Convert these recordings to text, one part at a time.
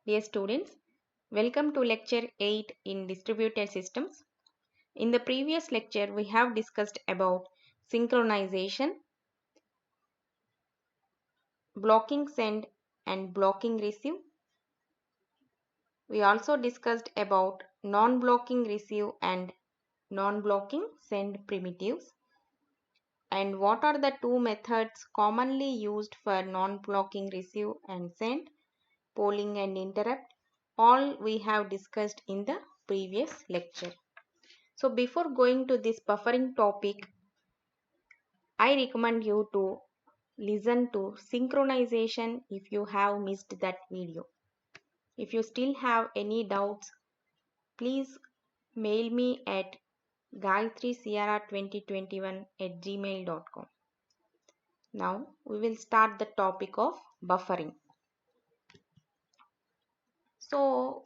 Dear students, welcome to lecture 8 in distributed systems. In the previous lecture, we have discussed about synchronization, blocking send and blocking receive. We also discussed about non-blocking receive and non-blocking send primitives, and what are the two methods commonly used for non-blocking receive and send, polling and interrupt. All we have discussed in the previous lecture. So before going to this buffering topic, I recommend you to listen to synchronization if you have missed that video. If you still have any doubts, please mail me at gayatricra2021@gmail.com. Now we will start the topic of buffering. So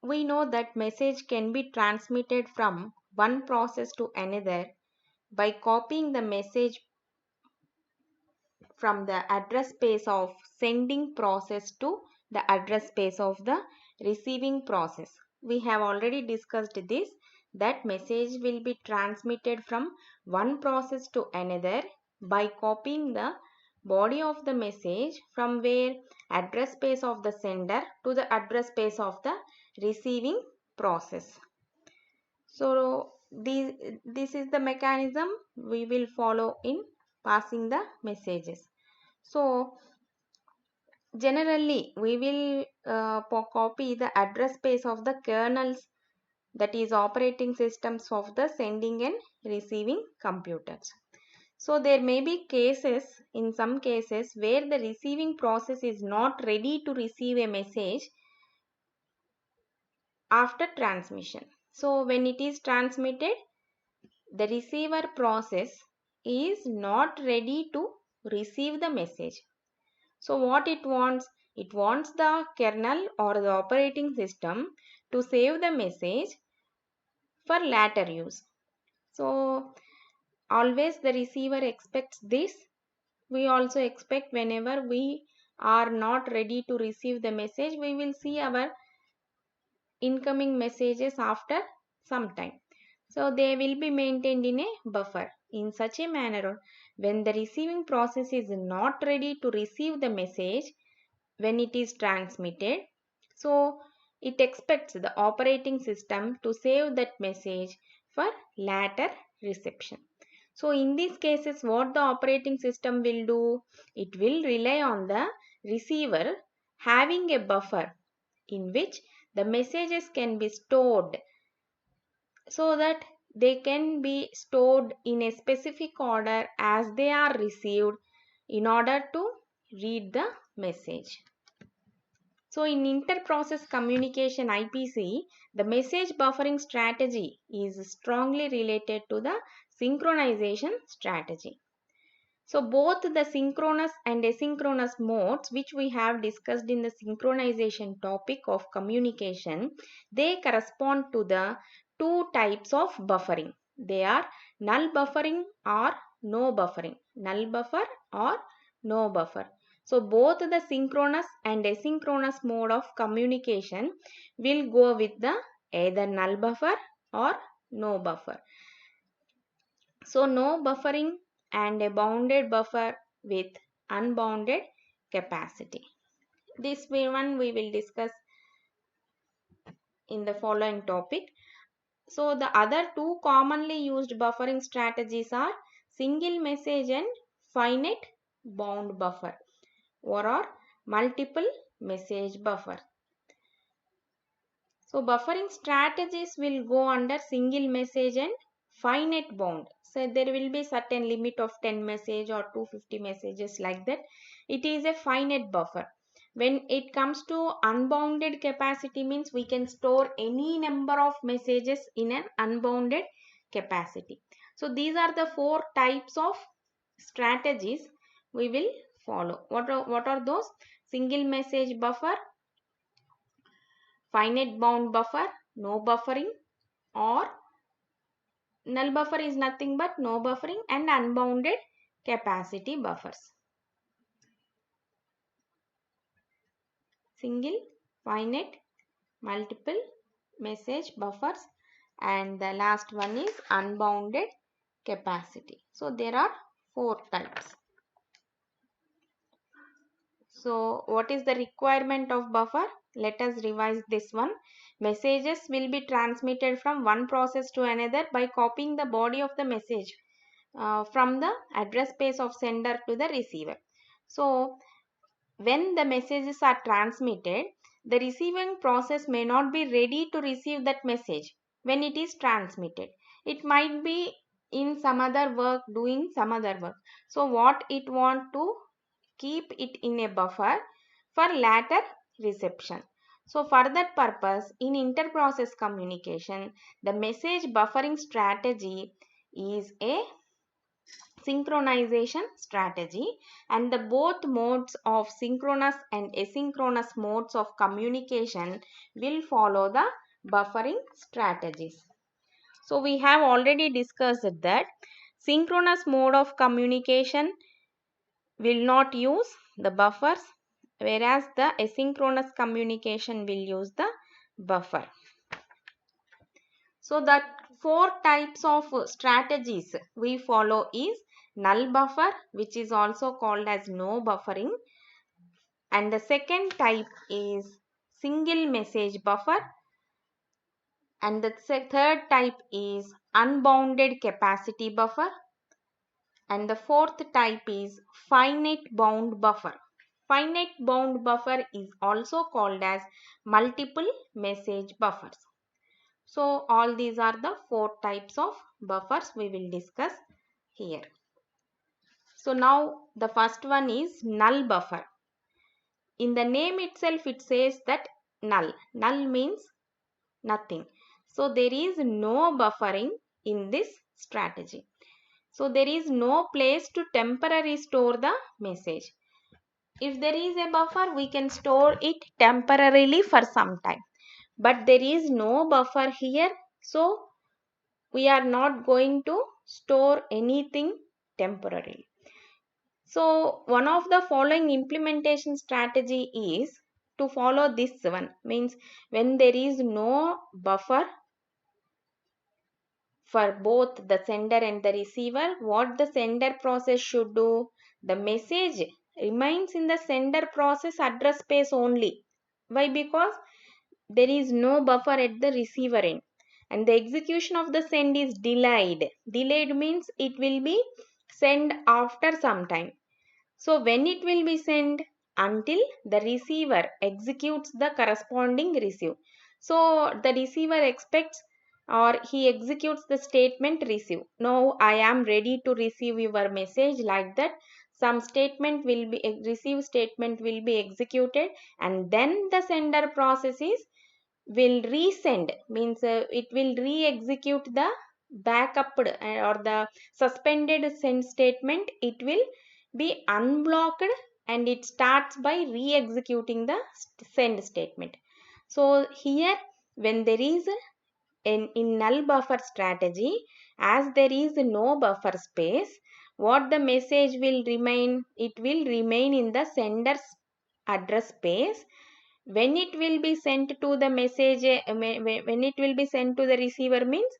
we know that message can be transmitted from one process to another by copying the message from the address space of sending process to the address space of the receiving process. We have already discussed this, that message will be transmitted from one process to another by copying the body of the message from where address space of the sender to the address space of the receiving process. So this is the mechanism we will follow in passing the messages. So generally we will copy the address space of the kernels, that is operating systems of the sending and receiving computers. So there may be cases, in some cases, where the receiving process is not ready to receive a message after transmission. So when it is transmitted, the receiver process is not ready to receive the message. So what it wants? It wants the kernel or the operating system to save the message for later use. So always the receiver expects this. We also expect whenever we are not ready to receive the message, we will see our incoming messages after some time. So they will be maintained in a buffer in such a manner when the receiving process is not ready to receive the message when it is transmitted. So it expects the operating system to save that message for later reception. So in these cases, what the operating system will do? It will rely on the receiver having a buffer in which the messages can be stored, so that they can be stored in a specific order as they are received in order to read the message. So in inter-process communication IPC, the message buffering strategy is strongly related to the synchronization strategy. So both the synchronous and asynchronous modes, which we have discussed in the synchronization topic of communication, they correspond to the two types of buffering. They are null buffering or no buffering. Null buffer or no buffer. So both the synchronous and asynchronous mode of communication will go with the either null buffer or no buffer. So no buffering and a bounded buffer with unbounded capacity. This one we will discuss in the following topic. So the other two commonly used buffering strategies are single message and finite bound buffer, or multiple message buffer. So buffering strategies will go under single message and finite bound. So there will be certain limit of 10 message or 250 messages, like that. It is a finite buffer. When it comes to unbounded capacity, means we can store any number of messages in an unbounded capacity. So these are the four types of strategies we will follow. What are those? Single message buffer, finite bound buffer, no buffering, or null buffer is nothing but no buffering, and unbounded capacity buffers. single, finite, multiple message buffers, and the last one is unbounded capacity. So there are 4 types. So what is the requirement of buffer? Let us revise this one. Messages will be transmitted from one process to another by copying the body of the message from the address space of sender to the receiver. So when the messages are transmitted, the receiving process may not be ready to receive that message when it is transmitted. It might be in some other work, doing some other work. So what it want to keep it in a buffer for later reception. So for that purpose, in inter-process communication, the message buffering strategy is a synchronization strategy, and the both modes of synchronous and asynchronous modes of communication will follow the buffering strategies. So we have already discussed that synchronous mode of communication will not use the buffers, whereas the asynchronous communication will use the buffer. So the 4 types of strategies we follow is null buffer, which is also called as no buffering, and the second type is single message buffer, and the third type is unbounded capacity buffer, and the fourth type is finite bound buffer. Finite bound buffer is also called as multiple message buffers. So all these are the 4 types of buffers we will discuss here. So now the first one is null buffer. In the name itself it says that null. Null means nothing. So there is no buffering in this strategy. So there is no place to temporarily store the message. If there is a buffer, we can store it temporarily for some time. But there is no buffer here. So we are not going to store anything temporarily. So one of the following implementation strategy is to follow this one. Means when there is no buffer for both the sender and the receiver, what the sender process should do? The message remains in the sender process address space only. Why? Because there is no buffer at the receiver end, and the execution of the send is delayed. Delayed means it will be sent after some time. So when it will be sent? Until the receiver executes the corresponding receive. So the receiver expects or he executes the statement receive. Now I am ready to receive your message, like that. Some statement will be receive statement will be executed, and then the sender processes will resend, means it will re-execute the backup or the suspended send statement. It will be unblocked and it starts by re-executing the send statement. So here when there is in null buffer strategy, as there is no buffer space, what the message will remain? It will remain in the sender's address space. When it will be sent to the message, when it will be sent to the receiver means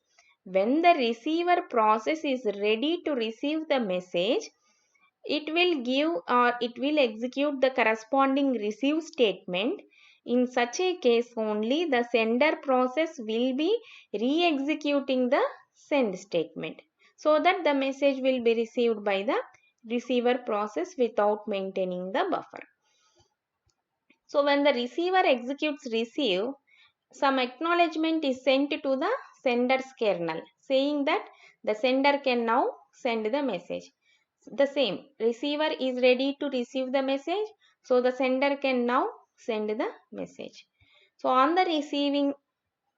when the receiver process is ready to receive the message, it will give or it will execute the corresponding receive statement. In such a case only the sender process will be re-executing the send statement, so that the message will be received by the receiver process without maintaining the buffer. So when the receiver executes receive, some acknowledgement is sent to the sender's kernel saying that the sender can now send the message. The same, receiver is ready to receive the message, so the sender can now send the message. So on the receiving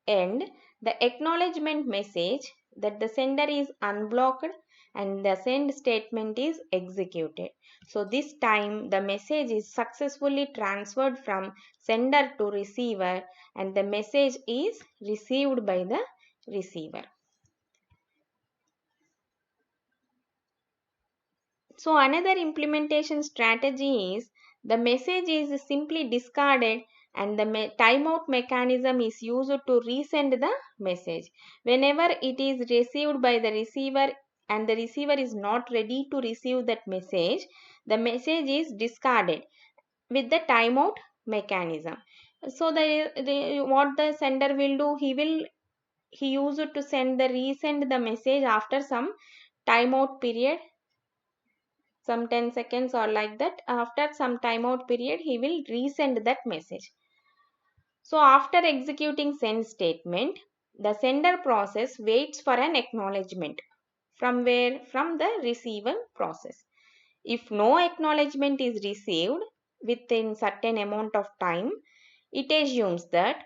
end, the acknowledgement message that the sender is unblocked and the send statement is executed. So this time the message is successfully transferred from sender to receiver and the message is received by the receiver. So another implementation strategy is the message is simply discarded and the timeout mechanism is used to resend the message. Whenever it is received by the receiver and the receiver is not ready to receive that message, the message is discarded with the timeout mechanism. So what the sender will do, he used to resend the message after some timeout period, some 10 seconds or like that. After some timeout period, he will resend that message. So after executing send statement, the sender process waits for an acknowledgement. From where? From the receiver process. If no acknowledgement is received within certain amount of time, it assumes that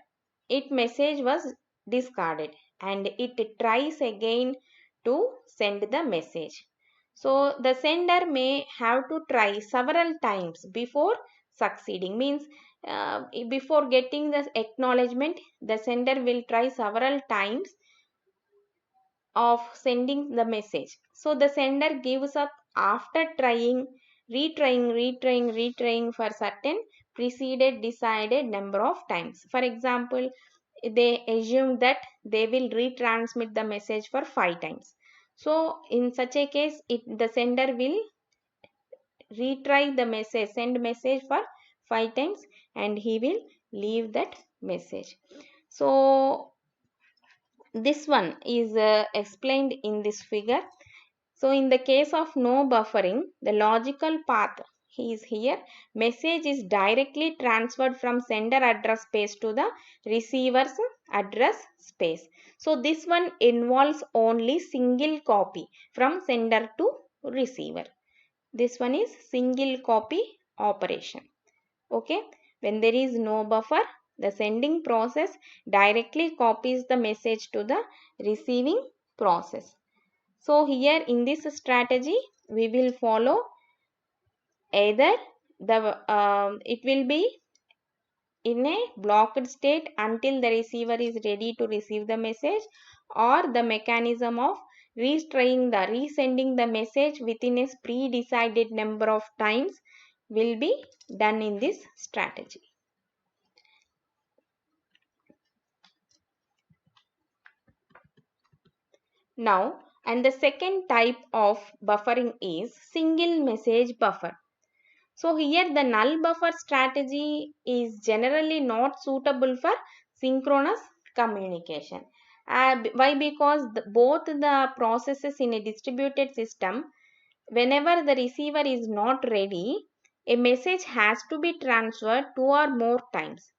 its message was discarded and it tries again to send the message. So the sender may have to try several times before succeeding. Means before getting the acknowledgement, the sender will try several times of sending the message. So the sender gives up after retrying for certain preceded decided number of times. For example, they assume that they will retransmit the message for 5 times. So in such a case, the sender will retry the message, send message for 5 times and he will leave that message. So this one is explained in this figure. So in the case of no buffering, the logical path is here. Message is directly transferred from sender address space to the receiver's address space. So this one involves only single copy from sender to receiver. This one is single copy operation. Okay. When there is no buffer, the sending process directly copies the message to the receiving process. So here in this strategy, we will follow either it will be in a blocked state until the receiver is ready to receive the message, or the mechanism of resending the message within a pre-decided number of times will be done in this strategy. Now, and the second type of buffering is single message buffer. So here the null buffer strategy is generally not suitable for synchronous communication. Why? Because both the processes in a distributed system, whenever the receiver is not ready, a message has to be transferred 2 or more times.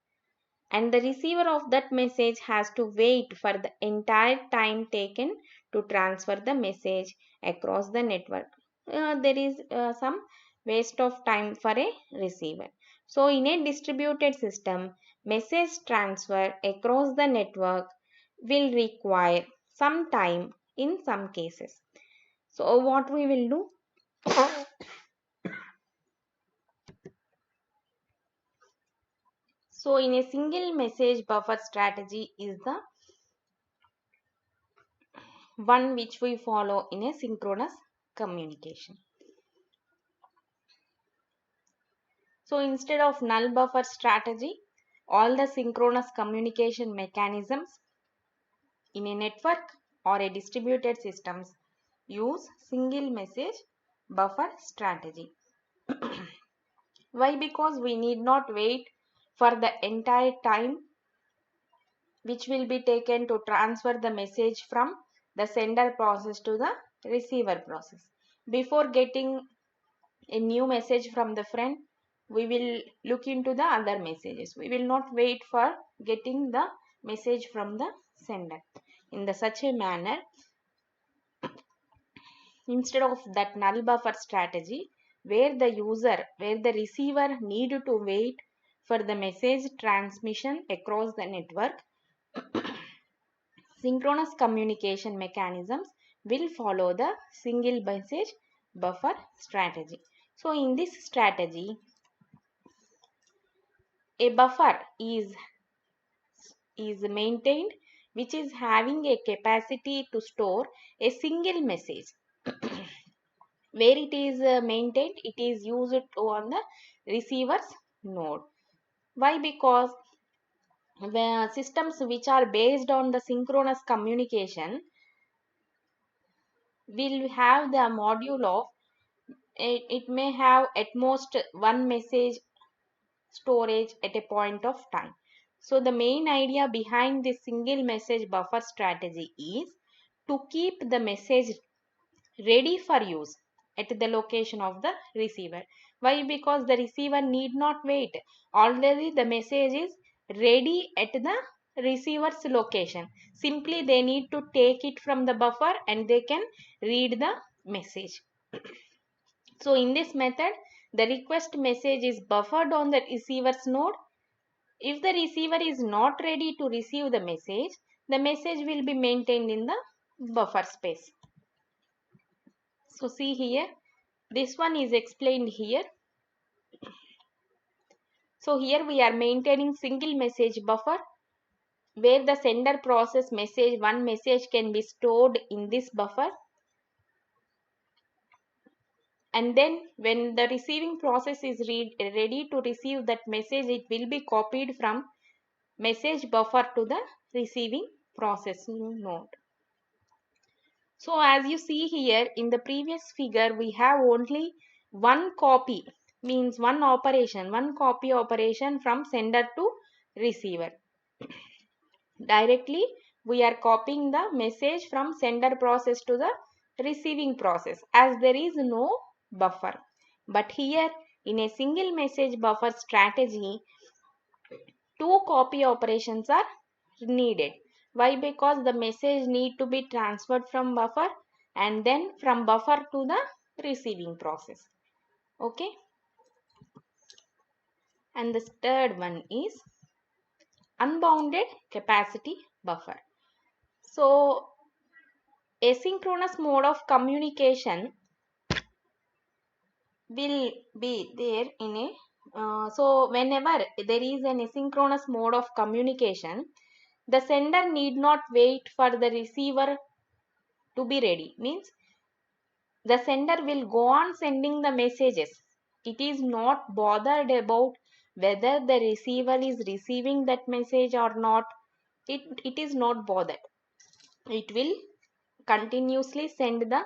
And the receiver of that message has to wait for the entire time taken to transfer the message across the network. There is some waste of time for a receiver. So in a distributed system, message transfer across the network will require some time in some cases. So what we will do? So in a single message buffer strategy is the one which we follow in a synchronous communication. So instead of null buffer strategy, all the synchronous communication mechanisms in a network or a distributed systems use single message buffer strategy. Why? Because we need not wait for the entire time which will be taken to transfer the message from the sender process to the receiver process. Before getting a new message from the friend, we will look into the other messages. We will not wait for getting the message from the sender. In such a manner, instead of that null buffer strategy, where the receiver need to wait for the message transmission across the network, synchronous communication mechanisms will follow the single message buffer strategy. So in this strategy, a buffer is maintained which is having a capacity to store a single message Where it is maintained, it is used on the receiver's node. Why? Because systems which are based on the synchronous communication will have the module of it may have at most one message storage at a point of time. So the main idea behind this single message buffer strategy is to keep the message ready for use at the location of the receiver. Why? Because the receiver need not wait. Already the message is ready at the receiver's location. Simply they need to take it from the buffer and they can read the message. So in this method, the request message is buffered on the receiver's node. If the receiver is not ready to receive the message will be maintained in the buffer space. So see here, this one is explained here. So here we are maintaining single message buffer where the sender process message, one message can be stored in this buffer. And then when the receiving process is ready to receive that message, it will be copied from message buffer to the receiving processing node. So as you see here in the previous figure, we have only one copy, means one copy operation from sender to receiver. Directly we are copying the message from sender process to the receiving process as there is no buffer. But here in a single message buffer strategy, two copy operations are needed. Why? Because the message need to be transferred from buffer and then from buffer to the receiving process. Okay. And the third one is unbounded capacity buffer. So asynchronous mode of communication will be there in a so whenever there is an asynchronous mode of communication, the sender need not wait for the receiver to be ready. Means the sender will go on sending the messages. It is not bothered about whether the receiver is receiving that message or not. It is not bothered. It will continuously send the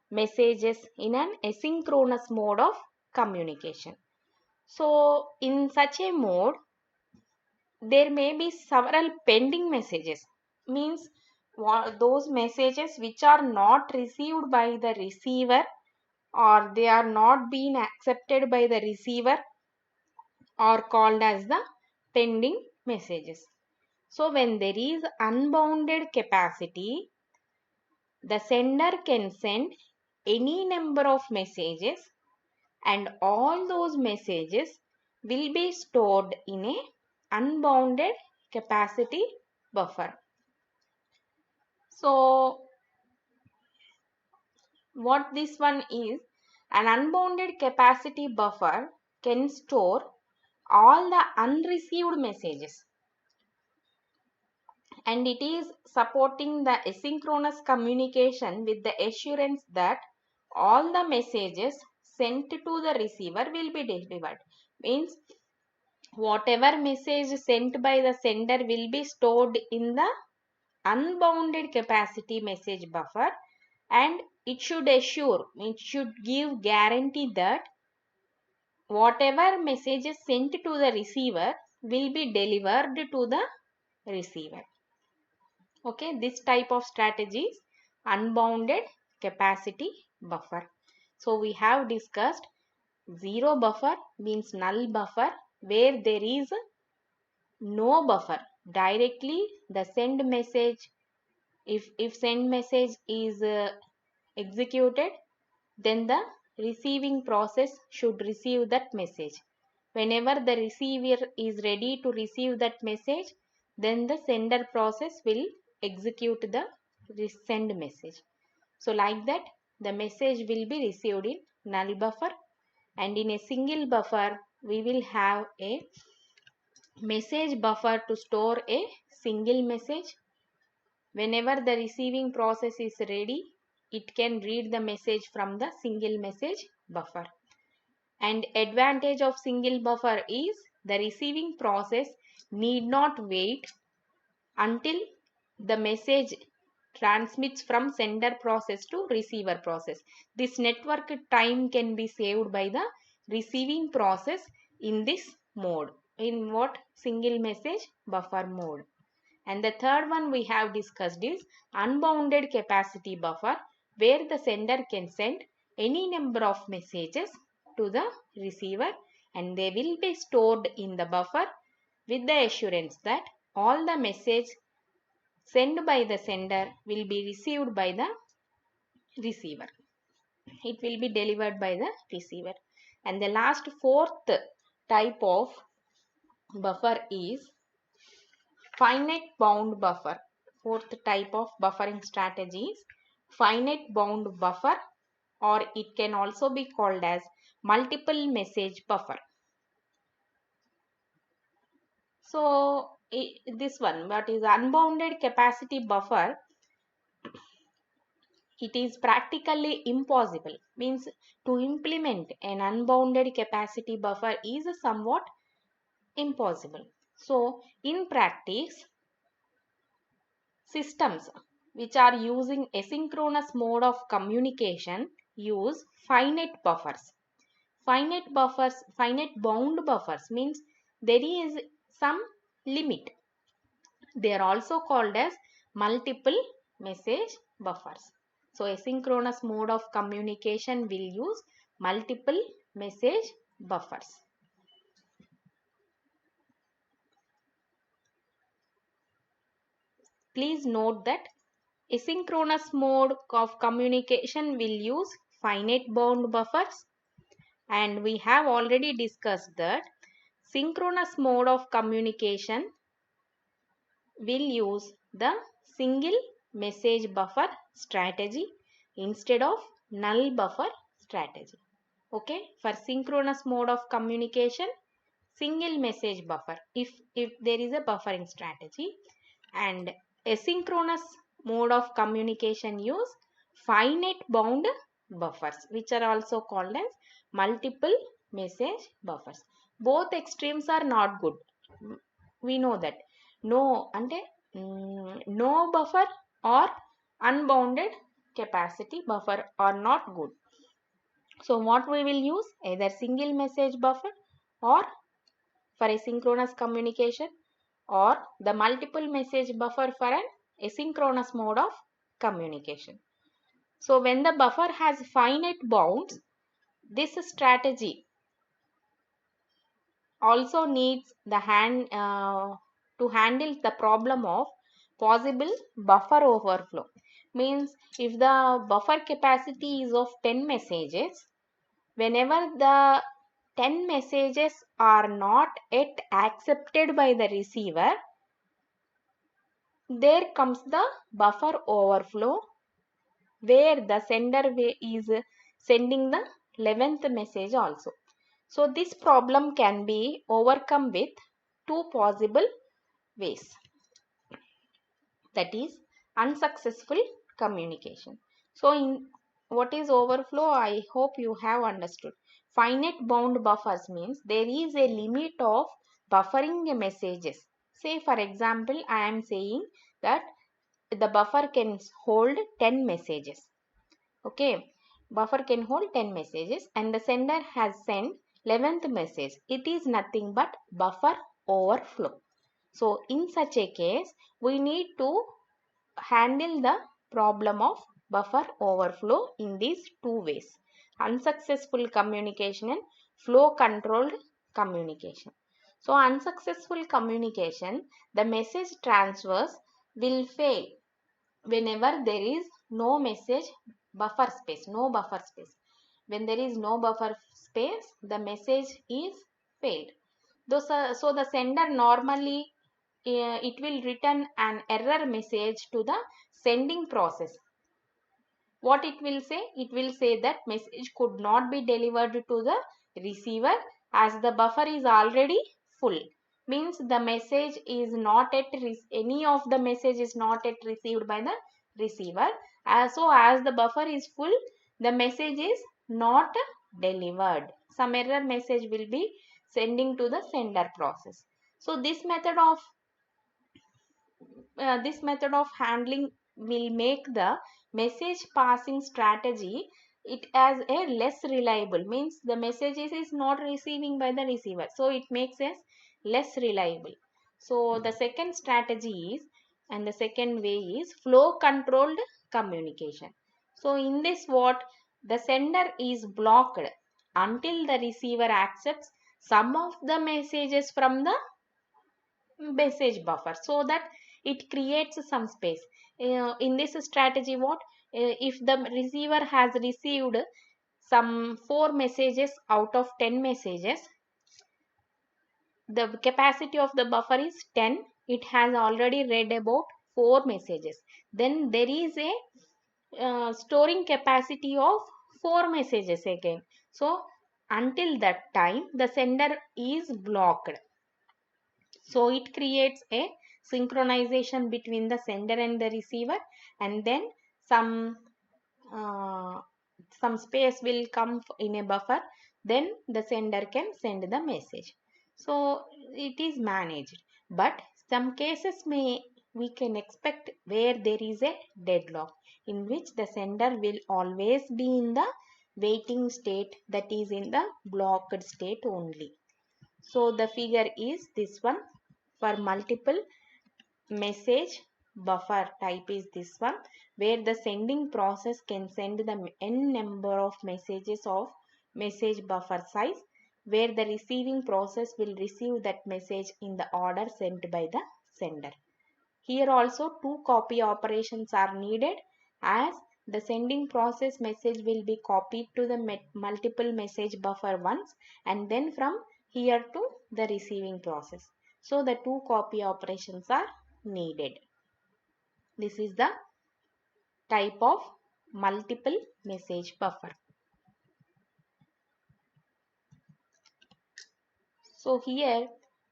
messages in an asynchronous mode of communication. So in such a mode, there may be several pending messages. Means those messages which are not received by the receiver or they are not being accepted by the receiver are called as the pending messages. So when there is unbounded capacity, the sender can send any number of messages and all those messages will be stored in a unbounded capacity buffer. So what this one is, an unbounded capacity buffer can store all the unreceived messages and it is supporting the asynchronous communication with the assurance that all the messages sent to the receiver will be delivered. Means whatever message sent by the sender will be stored in the unbounded capacity message buffer and it should give guarantee that whatever messages sent to the receiver will be delivered to the receiver. Okay, this type of strategy is unbounded capacity buffer. So we have discussed zero buffer means null buffer where there is no buffer. Directly the send message, if send message is executed, then the receiving process should receive that message. Whenever the receiver is ready to receive that message, then the sender process will execute the send message. So like that, the message will be received in null buffer and in a single buffer, we will have a message buffer to store a single message. Whenever the receiving process is ready, it can read the message from the single message buffer. And advantage of single buffer is the receiving process need not wait until the message transmits from sender process to receiver process. This network time can be saved by the receiving process in this mode. In what? Single message buffer mode. And the third one we have discussed is unbounded capacity buffer, where the sender can send any number of messages to the receiver and they will be stored in the buffer with the assurance that all the message sent by the sender will be received by the receiver. It will be delivered by the receiver. And the last fourth type of buffer is finite bound buffer. Fourth type of buffering strategy is finite bound buffer, or it can also be called as multiple message buffer. So this one, what is unbounded capacity buffer? It is practically impossible. Means to implement an unbounded capacity buffer is somewhat impossible. So in practice, systems which are using asynchronous mode of communication use finite buffers. Finite bound buffers means there is some limit. They are also called as multiple message buffers. So asynchronous mode of communication will use multiple message buffers. Please note that asynchronous mode of communication will use finite bound buffers, and we have already discussed that synchronous mode of communication will use the single message buffer strategy instead of null buffer strategy. Okay, for synchronous mode of communication, single message buffer if there is a buffering strategy, and asynchronous mode of communication use finite bound buffers, which are also called as multiple message buffers. Both extremes are not good. We know that no no buffer or unbounded capacity buffer are not good. So what we will use? Either single message buffer or for asynchronous communication, or the multiple message buffer for an asynchronous mode of communication. So when the buffer has finite bounds, this strategy also needs the to handle the problem of possible buffer overflow. Means if the buffer capacity is of 10 messages, whenever the 10 messages are not yet accepted by the receiver, there comes the buffer overflow, where the sender is sending the 11th message also. So this problem can be overcome with two possible ways. That is unsuccessful communication. So in what is overflow, I hope you have understood. Finite bound buffers means there is a limit of buffering messages. Say for example, I am saying that the buffer can hold 10 messages. Okay, buffer can hold 10 messages and the sender has sent 11th message. It is nothing but buffer overflow. So in such a case, we need to handle the problem of buffer overflow in these two ways: unsuccessful communication and flow controlled communication. So unsuccessful communication, the message transfers will fail whenever there is no message buffer space, no buffer space. When there is no buffer space, the message is failed. So the sender normally it will return an error message to the sending process. What it will say? It will say that message could not be delivered to the receiver as the buffer is already full. Means the message is not yet any of the message is not yet received by the receiver. So as the buffer is full, the message is not delivered. Some error message will be sending to the sender process. So this method of handling will make the message passing strategy it as a less reliable, means the messages is not receiving by the receiver, so it makes us less reliable. So the second strategy is, and the second way is flow controlled communication. So in this, what the sender is blocked until the receiver accepts some of the messages from the message buffer, so that it creates some space. In this strategy, what if the receiver has received some 4 messages out of 10 messages, the capacity of the buffer is 10, it has already read about 4 messages, then there is a storing capacity of 4 messages again. So until that time the sender is blocked. So it creates a synchronization between the sender and the receiver, and then some uh, some space will come in a buffer, then the sender can send the message. So it is managed, but some cases we can expect where there is a deadlock, in which the sender will always be in the waiting state, that is in the blocked state only. So the figure is this one. For multiple message buffer type is this one, where the sending process can send the n number of messages of message buffer size, where the receiving process will receive that message in the order sent by the sender. Here also 2 copy operations are needed, as the sending process message will be copied to the multiple message buffer once, and then from here to the receiving process. So the 2 copy operations are needed. This is the type of multiple message buffer. So here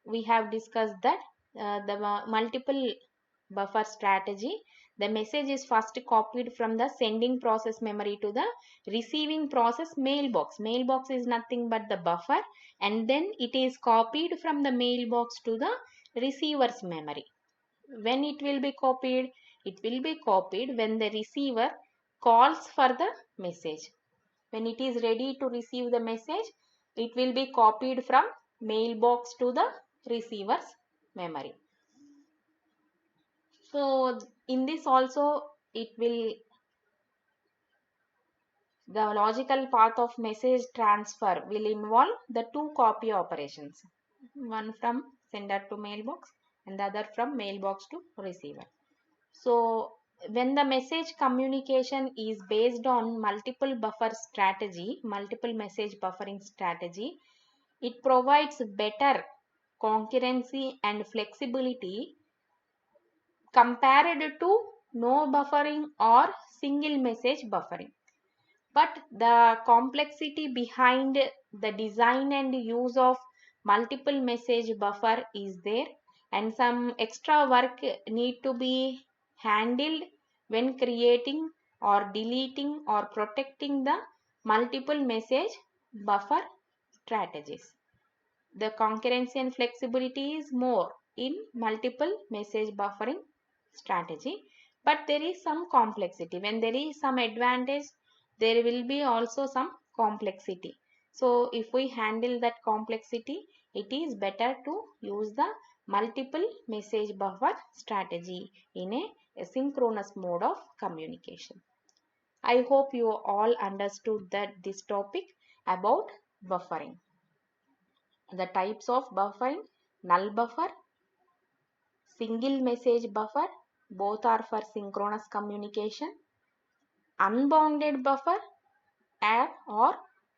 we have discussed that the multiple buffer strategy. The message is first copied from the sending process memory to the receiving process mailbox. Mailbox is nothing but the buffer, and then it is copied from the mailbox to the receiver's memory. When it will be copied? It will be copied when the receiver calls for the message. When it is ready to receive the message, it will be copied from mailbox to the receiver's memory. So in this also the logical path of message transfer will involve the 2 copy operations, one from sender to mailbox and the other from mailbox to receiver. So when the message communication is based on multiple message buffering strategy, it provides better concurrency and flexibility compared to no buffering or single message buffering. But the complexity behind the design and use of multiple message buffer is there, and some extra work need to be handled when creating or deleting or protecting the multiple message buffer strategies. The concurrency and flexibility is more in multiple message buffering strategy, but there is some complexity. When there is some advantage, there will be also some complexity. So if we handle that complexity, it is better to use the multiple message buffer strategy in a synchronous mode of communication. I hope you all understood this topic about buffering. The types of buffering: null buffer, single message buffer, both are for synchronous communication; unbounded buffer or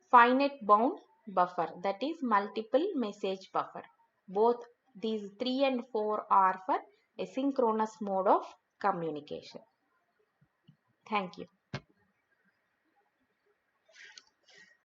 finite bound buffer, that is multiple message buffer. Both these 3 and 4 are for asynchronous mode of communication. Thank you.